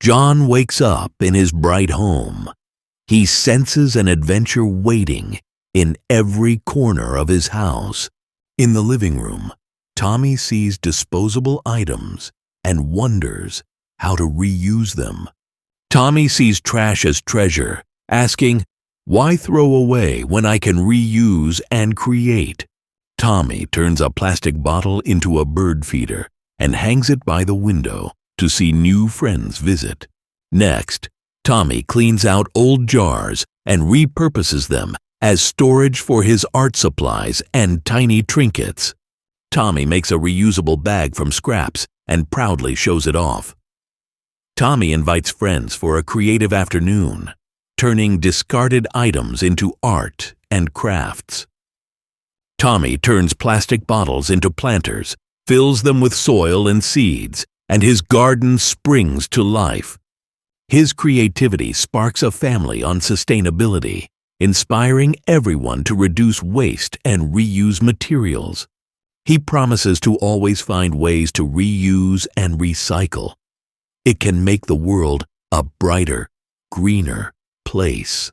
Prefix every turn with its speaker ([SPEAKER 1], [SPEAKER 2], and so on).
[SPEAKER 1] John wakes up in his bright home. He senses an adventure waiting in every corner of his house. In the living room, Tommy sees disposable items and wonders how to reuse them. Tommy sees trash as treasure, asking, "Why throw away when I can reuse and create?" Tommy turns a plastic bottle into a bird feeder and hangs it by the window to see new friends visit. Next, Tommy cleans out old jars and repurposes them as storage for his art supplies and tiny trinkets. Tommy makes a reusable bag from scraps and proudly shows it off. Tommy invites friends for a creative afternoon, turning discarded items into art and crafts. Tommy turns plastic bottles into planters, fills them with soil and seeds, and his garden springs to life. His creativity sparks a family on sustainability, inspiring everyone to reduce waste and reuse materials. He promises to always find ways to reuse and recycle. It can make the world a brighter, greener place.